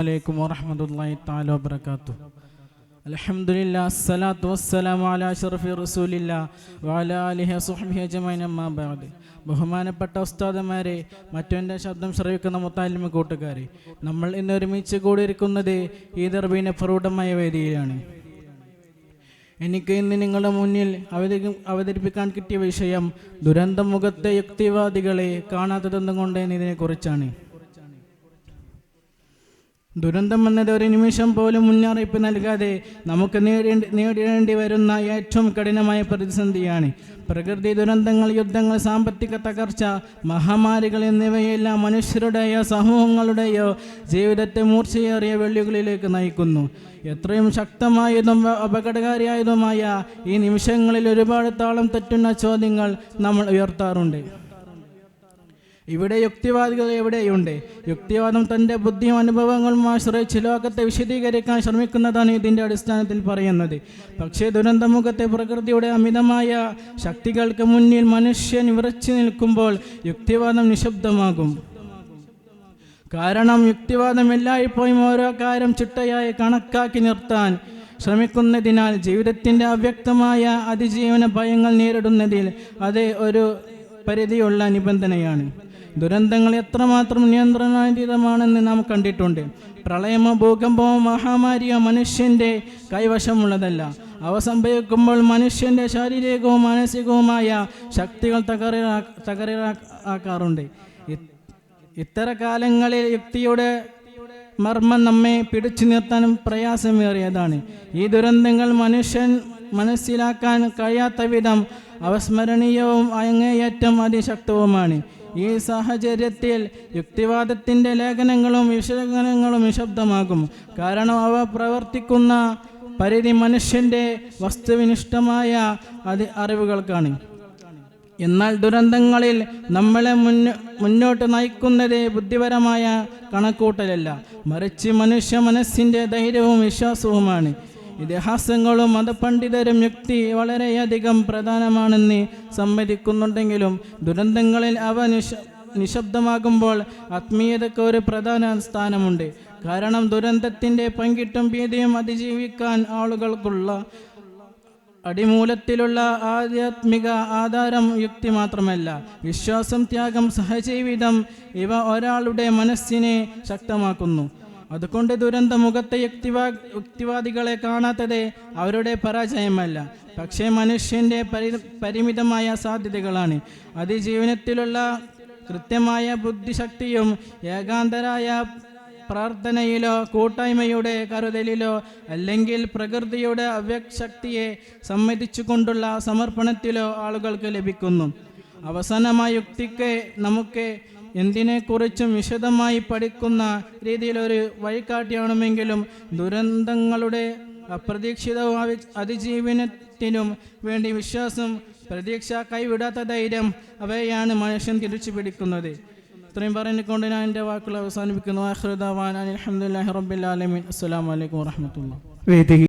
അലൈക്കും വറഹ്മത്തുള്ളാഹി തആല വബറകാതുഹു. അൽഹംദുലില്ലാഹ് അസ്സലാത്തു വസ്സലാമു അലാ അഷ്റഫി റസൂലില്ലാഹ് വഅലാ ആലിഹി വസഹ്ബിഹി അജ്മഈൻ അമ്മാ ബഅദ്. ബഹുമാനപ്പെട്ട ഉസ്താദുമാരെ, മറ്റൊൻ്റെ ശബ്ദം ശ്രവിക്കുന്ന മുത്തഅല്ലിം കൂട്ടുകാരെ, നമ്മൾ ഇന്ന് ഒരുമിച്ച് കൂടിയിരിക്കുന്നത് ഈ ദർബീന്റെ പ്രൗഢമായ വേദിയിലാണ്. എനിക്ക് ഇന്ന് നിങ്ങളുടെ മുന്നിൽ അവതരിപ്പിക്കാൻ കിട്ടിയ വിഷയം ദുരന്തമുഖത്തെ യുക്തിവാദികളെ കാണാത്തതെന്നുകൊണ്ട് ഇതിനെക്കുറിച്ചാണ്. ദുരന്തം എന്നത് ഒരു നിമിഷം പോലും മുന്നറിയിപ്പ് നൽകാതെ നമുക്ക് നേരിടേണ്ടി വരുന്ന ഏറ്റവും കഠിനമായ പ്രതിസന്ധിയാണ്. പ്രകൃതി ദുരന്തങ്ങൾ, യുദ്ധങ്ങൾ, സാമ്പത്തിക തകർച്ച, മഹാമാരികൾ എന്നിവയെല്ലാം മനുഷ്യരുടെയോ സമൂഹങ്ങളുടെയോ ജീവിതത്തെ മൂർച്ചയേറിയ വെല്ലുവിളികളിലേക്ക് നയിക്കുന്നു. എത്രയും ശക്തമായതും അപകടകാരിയായതുമായ ഈ നിമിഷങ്ങളിൽ ഒരുപാട് താളം തെറ്റുന്ന ചോദ്യങ്ങൾ നമ്മൾ ഉയർത്താറുണ്ട്. ഇവിടെ യുക്തിവാദികൾ എവിടെയുണ്ട്? യുക്തിവാദം തൻ്റെ ബുദ്ധിയും അനുഭവങ്ങളും ആശ്രയിച്ച് ലോകത്തെ വിശദീകരിക്കാൻ ശ്രമിക്കുന്നതാണ് ഇതിൻ്റെ അടിസ്ഥാനത്തിൽ പറയുന്നത്. പക്ഷേ ദുരന്തമുഖത്തെ പ്രകൃതിയുടെ അമിതമായ ശക്തികൾക്ക് മുന്നിൽ മനുഷ്യൻ വിറച്ചു നിൽക്കുമ്പോൾ യുക്തിവാദം നിശബ്ദമാകും. കാരണം യുക്തിവാദം എല്ലായ്പ്പോഴും ഓരോ കാര്യം ചിട്ടയായി കണക്കാക്കി നിർത്താൻ ശ്രമിക്കുന്നതിനാൽ ജീവിതത്തിൻ്റെ അവ്യക്തമായ അതിജീവന ഭയങ്ങൾ നേരിടുന്നതിൽ അത് ഒരു പരിധിയുള്ള നിബന്ധനയാണ്. ദുരന്തങ്ങൾ എത്രമാത്രം നിയന്ത്രണാതീതമാണെന്ന് നാം കണ്ടിട്ടുണ്ട്. പ്രളയമോ ഭൂകമ്പമോ മഹാമാരിയോ മനുഷ്യൻ്റെ കൈവശമുള്ളതല്ല. അവ സംഭവിക്കുമ്പോൾ മനുഷ്യൻ്റെ ശാരീരികവും മാനസികവുമായ ശക്തികൾ തകരാറുണ്ട്. ഇത്തരം കാലങ്ങളിൽ യുക്തിയുടെ മർമ്മം നമ്മെ പിടിച്ചു നിർത്താൻ പ്രയാസമേറിയതാണ്. ഈ ദുരന്തങ്ങൾ മനസ്സിലാക്കാൻ കഴിയാത്ത വിധം അവസ്മരണീയവും അങ്ങേയറ്റം അതിശക്തവുമാണ്. ഈ സാഹചര്യത്തിൽ യുക്തിവാദത്തിൻ്റെ ലേഖനങ്ങളും വിശകലനങ്ങളും നിശബ്ദമാകും. കാരണം അവ പ്രവർത്തിക്കുന്ന പരിധി മനുഷ്യൻ്റെ വസ്തുനിഷ്ഠമായ അറിവുകൾക്കാണ്. എന്നാൽ ദുരന്തങ്ങളിൽ നമ്മളെ മുന്നോട്ട് നയിക്കുന്നത് ബുദ്ധിപരമായ കണക്കൂട്ടലല്ല, മറിച്ച് മനുഷ്യ മനസ്സിൻ്റെ ധൈര്യവും വിശ്വാസവുമാണ്. ഇതിഹാസങ്ങളും മതപണ്ഡിതരും യുക്തി വളരെയധികം പ്രധാനമാണെന്ന് സമ്മതിക്കുന്നുണ്ടെങ്കിലും ദുരന്തങ്ങളിൽ അവ നിശബ്ദമാകുമ്പോൾ ആത്മീയതയ്ക്ക് ഒരു പ്രധാന സ്ഥാനമുണ്ട്. കാരണം ദുരന്തത്തിൻ്റെ പങ്കിട്ടും ഭീതിയും അതിജീവിക്കാൻ ആളുകൾക്കുള്ള അടിമൂലത്തിലുള്ള ആധ്യാത്മിക ആധാരം യുക്തി മാത്രമല്ല, വിശ്വാസം, ത്യാഗം, സഹജീവിതം ഇവ ഒരാളുടെ മനസ്സിനെ ശക്തമാക്കുന്നു. അതുകൊണ്ട് ദുരന്തമുഖത്തെ യുക്തിവാദികളെ കാണാത്തത് അവരുടെ പരാജയമല്ല, പക്ഷേ മനുഷ്യൻ്റെ പരിമിതമായ സാധ്യതകളാണ്. അതിജീവനത്തിലുള്ള കൃത്യമായ ബുദ്ധിശക്തിയും ഏകാന്തരായ പ്രാർത്ഥനയിലോ കൂട്ടായ്മയുടെ കരുതലിലോ അല്ലെങ്കിൽ പ്രകൃതിയുടെ അവ്യക്തശക്തിയെ സമ്മതിച്ചുകൊണ്ടുള്ള സമർപ്പണത്തിലോ ആളുകൾക്ക് ലഭിക്കുന്നു. അവസാനമായി യുക്തിക്ക് നമുക്ക് എന്തിനെക്കുറിച്ചും വിശദമായി പഠിക്കുന്ന രീതിയിലൊരു വഴികാട്ടിയാണെങ്കിലും ദുരന്തങ്ങളുടെ അപ്രതീക്ഷിതവും അതിജീവനത്തിനും വേണ്ടി വിശ്വാസം, പ്രതീക്ഷ, കൈവിടാത്ത ധൈര്യം അവയാണ് മനുഷ്യൻ തിരിച്ചു പിടിക്കുന്നത്. ഇത്രയും പറഞ്ഞുകൊണ്ട് ഞാൻ എൻ്റെ വാക്കുകൾ അവസാനിപ്പിക്കുന്നു. ആഖിറു ദഅ്വാനാ അൽഹംദുലില്ലാഹി റബ്ബിൽ ആലമീൻ. അസ്സലാമു അലൈക്കും വറഹ്മത്തുള്ളാഹി.